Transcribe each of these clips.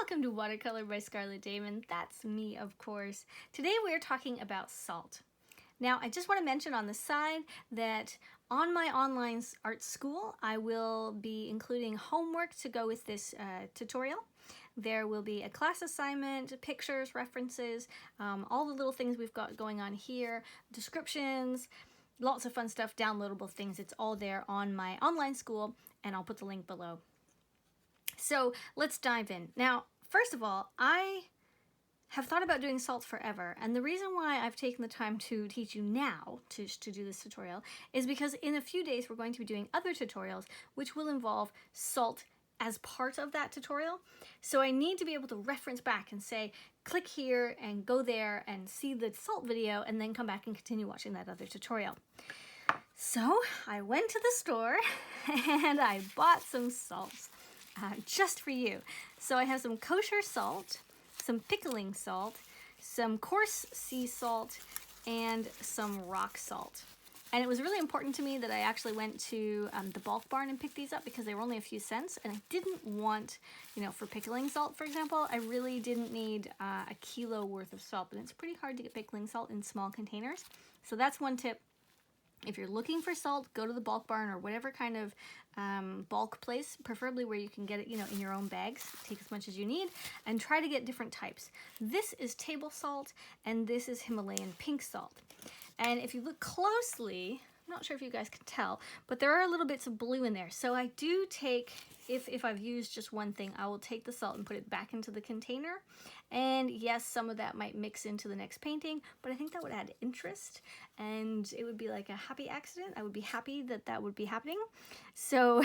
Welcome to Watercolor by Scarlett Damen. That's me, of course. Today we're talking about salt. Now, I just want to mention on the side that on my online art school, I will be including homework to go with this tutorial. There will be a class assignment, pictures, references, all the little things we've got going on here, descriptions, lots of fun stuff, downloadable things. It's all there on my online school, and I'll put the link below. So let's dive in. Now, first of all, I have thought about doing salt forever, and the reason why I've taken the time to teach you now to do this tutorial is because in a few days we're going to be doing other tutorials which will involve salt as part of that tutorial. So I need to be able to reference back and say, click here and go there and see the salt video and then come back and continue watching that other tutorial. So I went to the store and I bought some salts. Just for you. So I have some kosher salt, some pickling salt, some coarse sea salt, and some rock salt. And it was really important to me that I actually went to the bulk barn and picked these up because they were only a few cents, and I didn't want, for pickling salt, for example, I really didn't need a kilo worth of salt, and it's pretty hard to get pickling salt in small containers. So that's one tip. If you're looking for salt, go to the bulk barn or whatever kind of bulk place, preferably where you can get it, in your own bags. Take as much as you need and try to get different types. This is table salt and this is Himalayan pink salt. And if you look closely, I'm not sure if you guys can tell, but there are little bits of blue in there. So I do take, if I've used just one thing, I will take the salt and put it back into the container. And yes, some of that might mix into the next painting, but I think that would add interest and it would be like a happy accident. I would be happy that that would be happening. So,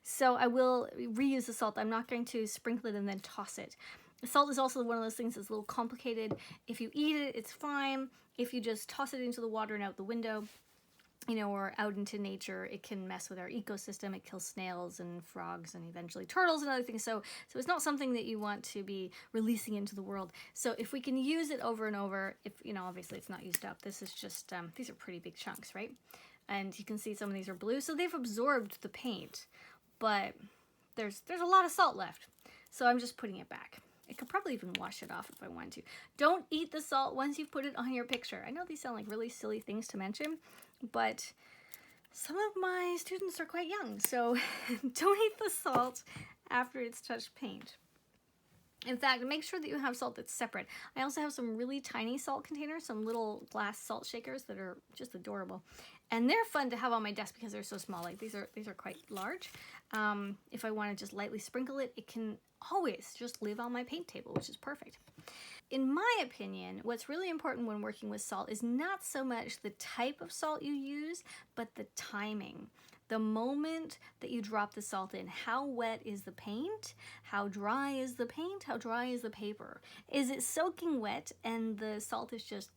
so I will reuse the salt. I'm not going to sprinkle it and then toss it. Salt is also one of those things that's a little complicated. If you eat it, it's fine. If you just toss it into the water and out the window, or out into nature, it can mess with our ecosystem. It kills snails and frogs and eventually turtles and other things. So it's not something that you want to be releasing into the world. So if we can use it over and over, if, obviously it's not used up. This is just, these are pretty big chunks, right? And you can see some of these are blue. So they've absorbed the paint, but there's a lot of salt left. So I'm just putting it back. I could probably even wash it off if I wanted to. Don't eat the salt once you've put it on your picture. I know these sound like really silly things to mention, but some of my students are quite young, so don't eat the salt after it's touched paint. In fact, make sure that you have salt that's separate. I also have some really tiny salt containers, some little glass salt shakers that are just adorable. And they're fun to have on my desk because they're so small. Like these are quite large. If I want to just lightly sprinkle it, it can always just live on my paint table, which is perfect. In my opinion, what's really important when working with salt is not so much the type of salt you use, but the timing. The moment that you drop the salt in, how wet is the paint? How dry is the paint? How dry is the paper? Is it soaking wet and the salt is just,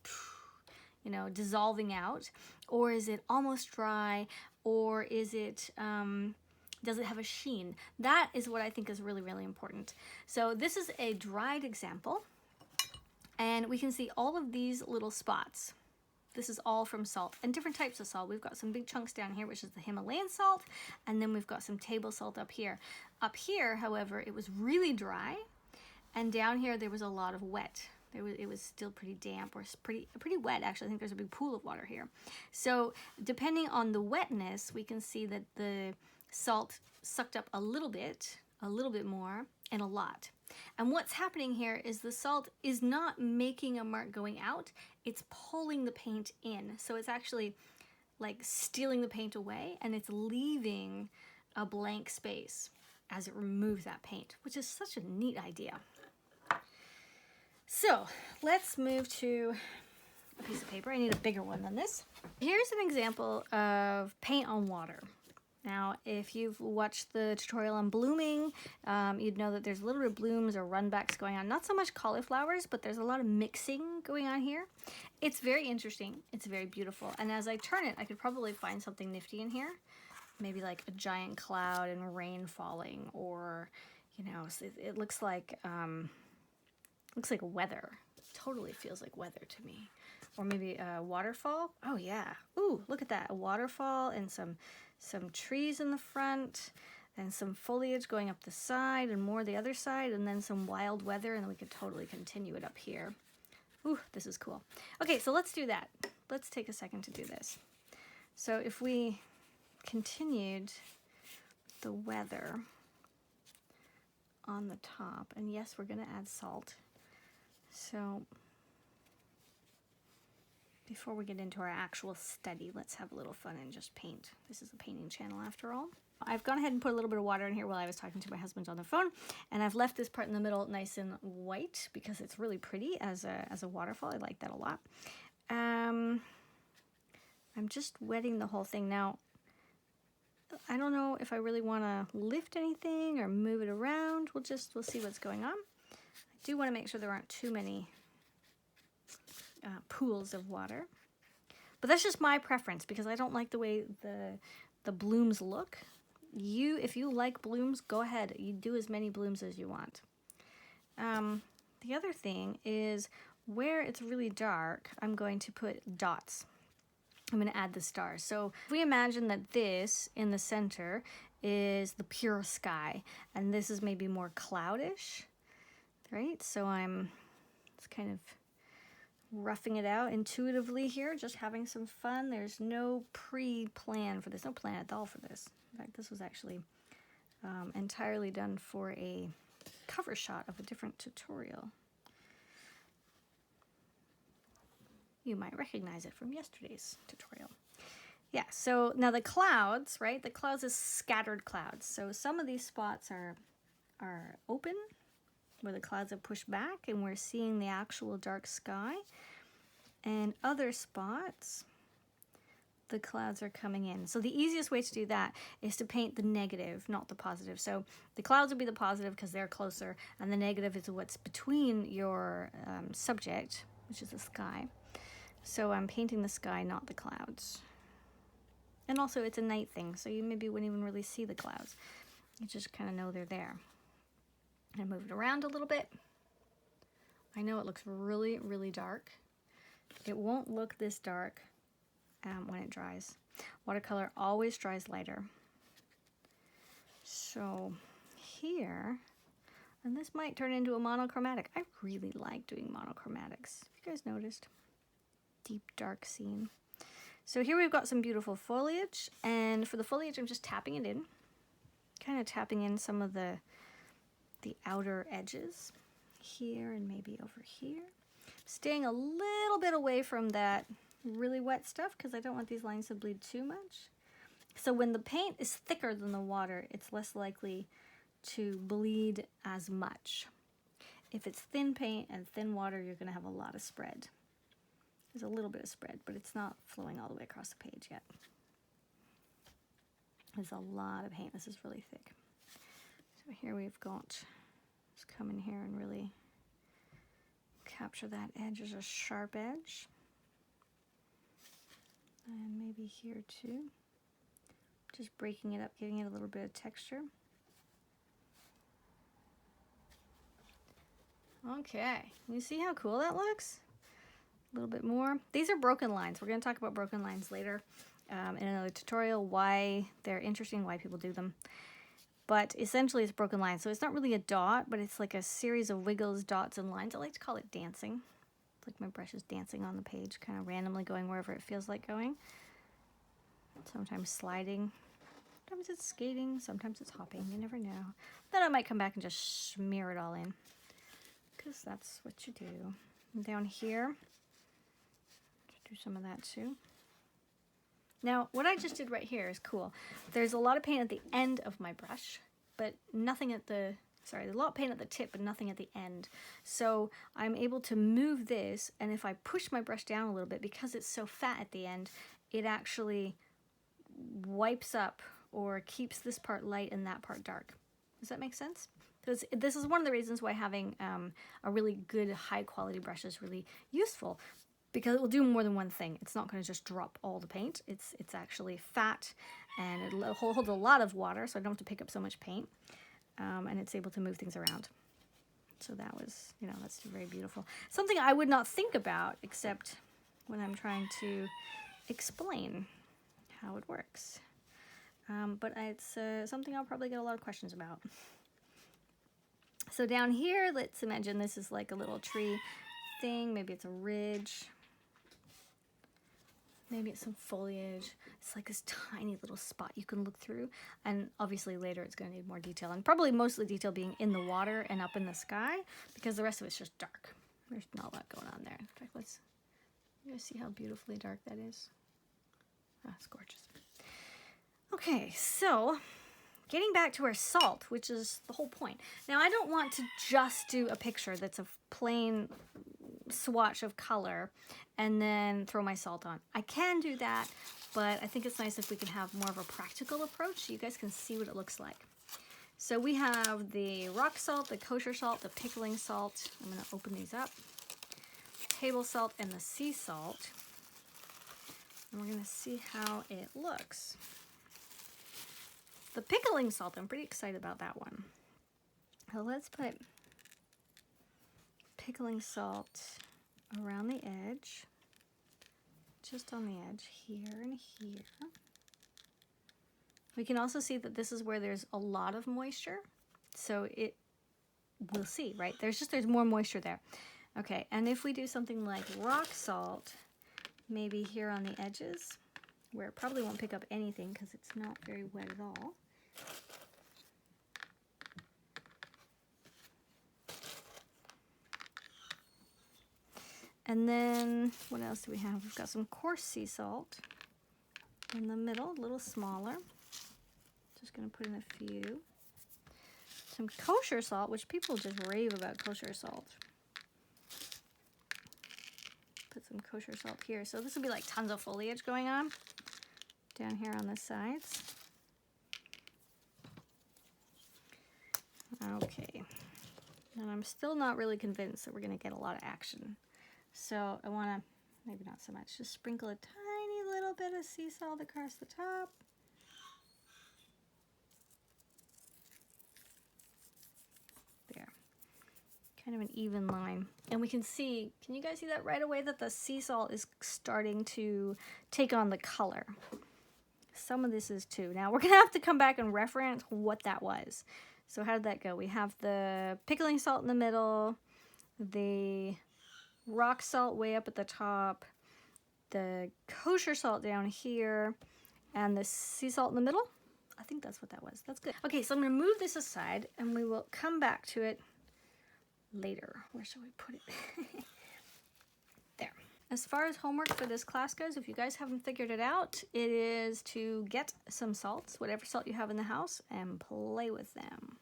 dissolving out? Or is it almost dry? Or is it, does it have a sheen? That is what I think is really, really important. So this is a dried example. And we can see all of these little spots. This is all from salt and different types of salt. We've got some big chunks down here, which is the Himalayan salt, and then we've got some table salt up here. Up here, however, it was really dry, and down here there was a lot of wet. It was still pretty damp, or pretty wet actually. I think there's a big pool of water here. So depending on the wetness, we can see that the salt sucked up a little bit more, and a lot. And what's happening here is the salt is not making a mark going out, it's pulling the paint in. So it's actually like stealing the paint away, and it's leaving a blank space as it removes that paint, which is such a neat idea. So let's move to a piece of paper. I need a bigger one than this. Here's an example of paint on water. Now, if you've watched the tutorial on blooming, you'd know that there's a little bit of blooms or runbacks going on. Not so much cauliflowers, but there's a lot of mixing going on here. It's very interesting. It's very beautiful. And as I turn it, I could probably find something nifty in here. Maybe like a giant cloud and rain falling, or, it looks like weather. Totally feels like weather to me. Or maybe a waterfall. Oh yeah. Ooh, look at that. A waterfall and some trees in the front. and some foliage going up the side and more the other side, and then some wild weather, and then we could totally continue it up here. Ooh, this is cool. Okay, so let's do that. Let's take a second to do this. So if we continued the weather on the top, and yes, we're gonna add salt. So before we get into our actual study, let's have a little fun and just paint. This is a painting channel after all. I've gone ahead and put a little bit of water in here while I was talking to my husband on the phone, and I've left this part in the middle nice and white because it's really pretty as a waterfall. I like that a lot. I'm just wetting the whole thing. Now, I don't know if I really want to lift anything or move it around. We'll see what's going on. I do want to make sure there aren't too many pools of water. But that's just my preference because I don't like the way the blooms look. If you like blooms, go ahead. You do as many blooms as you want. The other thing is where it's really dark, I'm going to put dots. I'm going to add the stars. So if we imagine that this in the center is the pure sky, and this is maybe more cloudish, right? So it's kind of roughing it out intuitively here, just having some fun. There's no pre-plan for this, no plan at all for this. In fact, this was actually entirely done for a cover shot of a different tutorial. You might recognize it from yesterday's tutorial. Yeah, so now the clouds, right? The clouds is scattered clouds. So some of these spots are open, where the clouds are pushed back and we're seeing the actual dark sky. And other spots, the clouds are coming in. So the easiest way to do that is to paint the negative, not the positive. So the clouds would be the positive because they're closer, and the negative is what's between your subject, which is the sky. So I'm painting the sky, not the clouds. And also it's a night thing, so you maybe wouldn't even really see the clouds. You just kind of know they're there. And move it around a little bit. I know it looks really, really dark. It won't look this dark when it dries. Watercolor always dries lighter. So here, and this might turn into a monochromatic. I really like doing monochromatics. Have you guys noticed? Deep dark scene. So here we've got some beautiful foliage, and for the foliage I'm just tapping it in, kind of tapping in some of the outer edges here and maybe over here, staying a little bit away from that really wet stuff because I don't want these lines to bleed too much. So when the paint is thicker than the water, it's less likely to bleed as much. If it's thin paint and thin water, you're going to have a lot of spread. There's a little bit of spread, but it's not flowing all the way across the page yet. There's a lot of paint. This is really thick. So here we've got, just come in here and really capture that edge as a sharp edge. And maybe here too. Just breaking it up, giving it a little bit of texture. Okay, you see how cool that looks? A little bit more. These are broken lines. We're going to talk about broken lines later in another tutorial, why they're interesting, why people do them. But essentially it's broken lines. So it's not really a dot, but it's like a series of wiggles, dots, and lines. I like to call it dancing. It's like my brush is dancing on the page, kind of randomly going wherever it feels like going. Sometimes sliding. Sometimes it's skating. Sometimes it's hopping. You never know. Then I might come back and just smear it all in, because that's what you do. And down here, do some of that too. Now, what I just did right here is cool. There's a lot of paint at the end of my brush, but nothing at the, sorry, there's a lot of paint at the tip, but nothing at the end. So I'm able to move this, and if I push my brush down a little bit, because it's so fat at the end, it actually wipes up or keeps this part light and that part dark. Does that make sense? Because this is one of the reasons why having a really good high quality brush is really useful, because it will do more than one thing. It's not going to just drop all the paint. It's actually fat, and it holds a lot of water, so I don't have to pick up so much paint, and it's able to move things around. So that was, you know, that's very beautiful. Something I would not think about except when I'm trying to explain how it works. but it's something I'll probably get a lot of questions about. So down here, let's imagine this is like a little tree thing. Maybe it's a ridge. Maybe it's some foliage. It's like this tiny little spot you can look through. And obviously later it's going to need more detail. And probably mostly detail being in the water and up in the sky, because the rest of it's just dark. There's not a lot going on there. In fact, let's see how beautifully dark that is. Ah, it's gorgeous. Okay, so getting back to our salt, which is the whole point. Now, I don't want to just do a picture that's a plain swatch of color and then throw my salt on. I can do that, but I think it's nice if we can have more of a practical approach so you guys can see what it looks like. So we have the rock salt, the kosher salt, the pickling salt. I'm going to open these up. Table salt and the sea salt. And we're going to see how it looks. The pickling salt, I'm pretty excited about that one. So let's put pickling salt around the edge, just on the edge here and here. We can also see that this is where there's a lot of moisture, so we'll see, right? There's more moisture there. Okay, and if we do something like rock salt, maybe here on the edges, where it probably won't pick up anything because it's not very wet at all. And then, what else do we have? We've got some coarse sea salt in the middle, a little smaller. Just going to put in a few. Some kosher salt, which people just rave about kosher salt. Put some kosher salt here. So this will be like tons of foliage going on down here on the sides. Okay. And I'm still not really convinced that we're going to get a lot of action. So I want to, maybe not so much, just sprinkle a tiny little bit of sea salt across the top. There. Kind of an even line. And we can see, can you guys see that right away that the sea salt is starting to take on the color? Some of this is too. Now we're going to have to come back and reference what that was. So how did that go? We have the pickling salt in the middle, the rock salt way up at the top, the kosher salt down here, and the sea salt in the middle. I think that's what that was. That's good. Okay, so I'm going to move this aside and we will come back to it later. Where shall we put it? There. As far as homework for this class goes, if you guys haven't figured it out, it is to get some salts, whatever salt you have in the house, and play with them.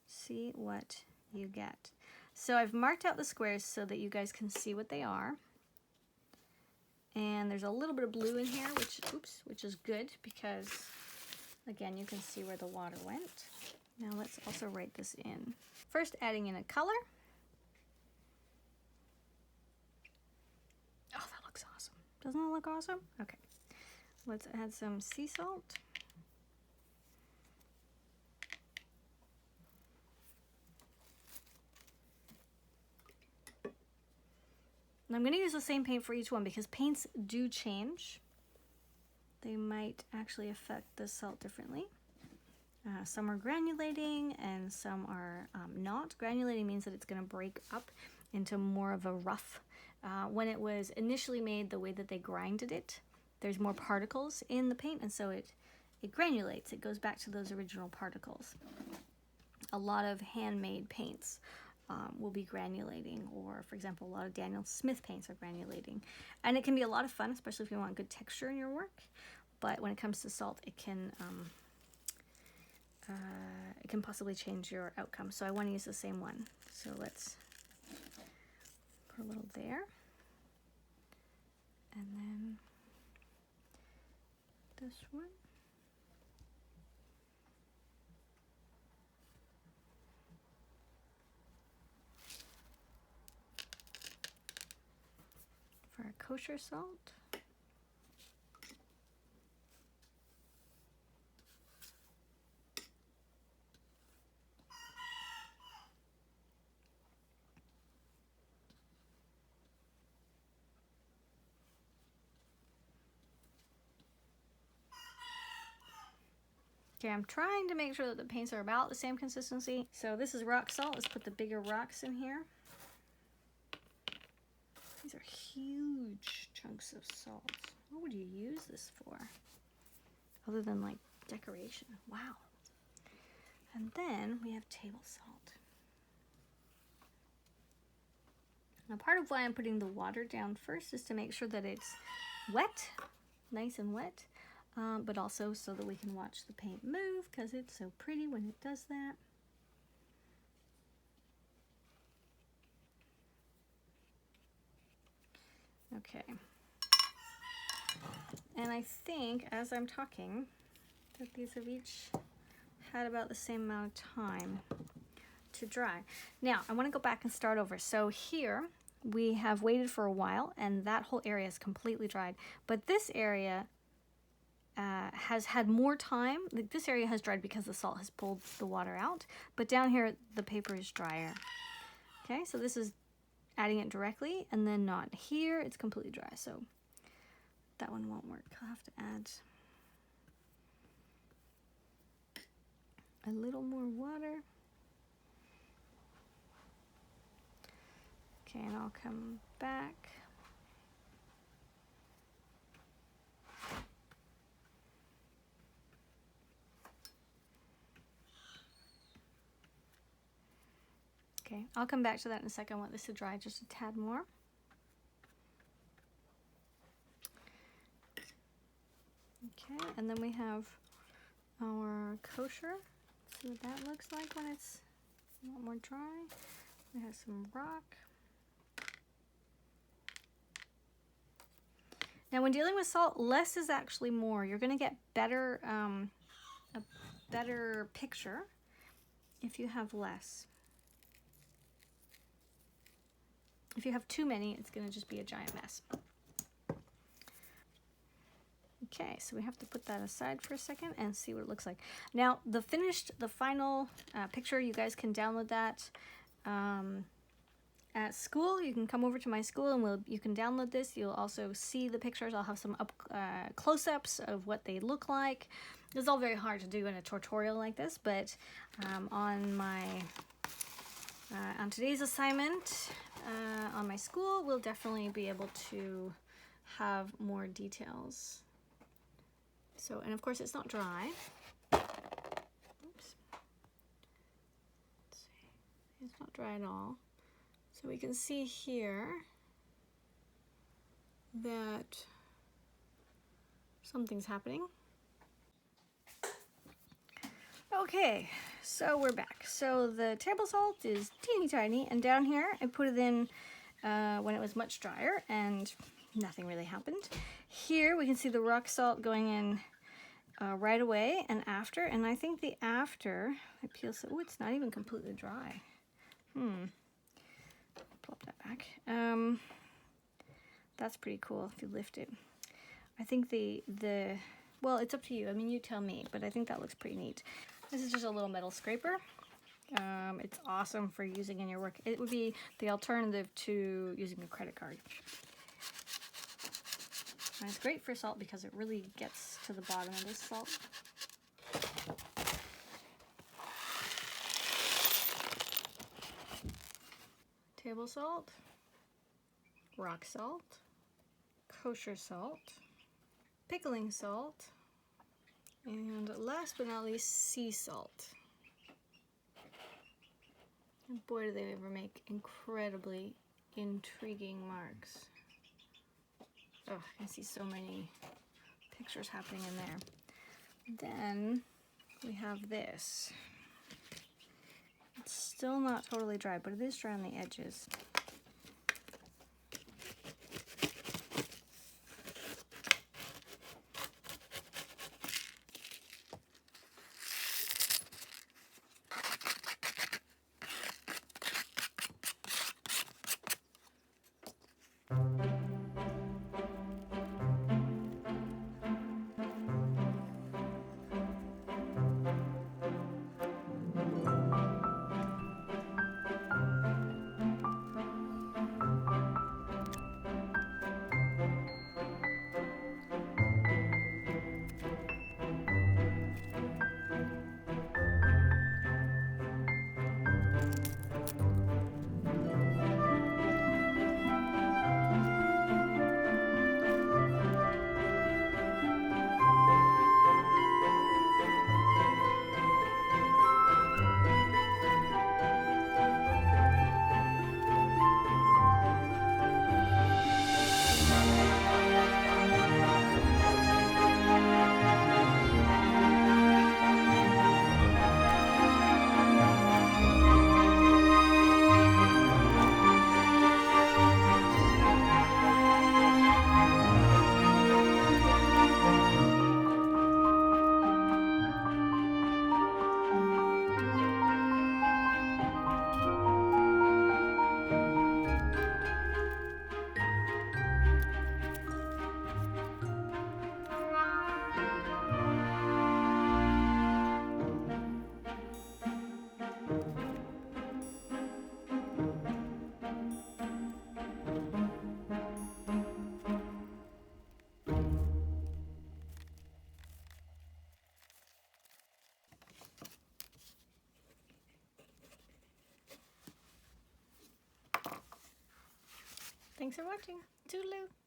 See what you get. So I've marked out the squares so that you guys can see what they are. And there's a little bit of blue in here, which is good because, again, you can see where the water went. Now let's also write this in. First, adding in a color. Oh, that looks awesome. Doesn't that look awesome? Okay. Let's add some sea salt. And I'm going to use the same paint for each one because paints do change. They might actually affect the salt differently. Some are granulating and some are not. Granulating means that it's going to break up into more of a rough. When it was initially made, the way that they grinded it, there's more particles in the paint, and so it granulates. It goes back to those original particles. A lot of handmade paints will be granulating, or for example, a lot of Daniel Smith paints are granulating. And it can be a lot of fun, especially if you want good texture in your work. But when it comes to salt, it can possibly change your outcome. So I want to use the same one. So let's put a little there. And then this one. For our kosher salt. Okay, I'm trying to make sure that the paints are about the same consistency. So this is rock salt. Let's put the bigger rocks in here. These are huge chunks of salt. What would you use this for? Other than like decoration. Wow. And then we have table salt. Now part of why I'm putting the water down first is to make sure that it's wet, nice and wet, but also so that we can watch the paint move because it's so pretty when it does that. Okay. And I think as I'm talking that these have each had about the same amount of time to dry. Now I want to go back and start over. So here we have waited for a while and that whole area is completely dried, but this area has had more time. Like, this area has dried because the salt has pulled the water out, but down here the paper is drier. Okay, so this is adding it directly, and then not here, it's completely dry, so that one won't work. I'll have to add a little more water. Okay, and I'll come back. Okay, I'll come back to that in a second. I want this to dry just a tad more. Okay, and then we have our kosher. Let's see what that looks like when it's a lot more dry. We have some rock. Now when dealing with salt, less is actually more. You're going to get better, a better picture if you have less. If you have too many, it's going to just be a giant mess. Okay, so we have to put that aside for a second and see what it looks like. Now, the final picture, you guys can download that at school. You can come over to my school and you can download this. You'll also see the pictures. I'll have some close-ups of what they look like. It's all very hard to do in a tutorial like this, but on today's assignment on my school, we'll definitely be able to have more details. So, and of course it's not dry. Oops. Let's see. It's not dry at all. So we can see here that something's happening. Okay, so we're back. So the table salt is teeny tiny, and down here I put it in when it was much drier and nothing really happened. Here we can see the rock salt going in right away and after, and I think the after, I peel so, oh, it's not even completely dry. Plop that back. That's pretty cool if you lift it. I think well, it's up to you. I mean, you tell me, but I think that looks pretty neat. This is just a little metal scraper. It's awesome for using in your work. It would be the alternative to using a credit card. And it's great for salt because it really gets to the bottom of this salt. Table salt, rock salt, kosher salt, pickling salt, and last but not least, sea salt. And boy, do they ever make incredibly intriguing marks. Oh, I can see so many pictures happening in there. Then we have this. It's still not totally dry, but it is dry on the edges. Thanks for watching. Toodaloo.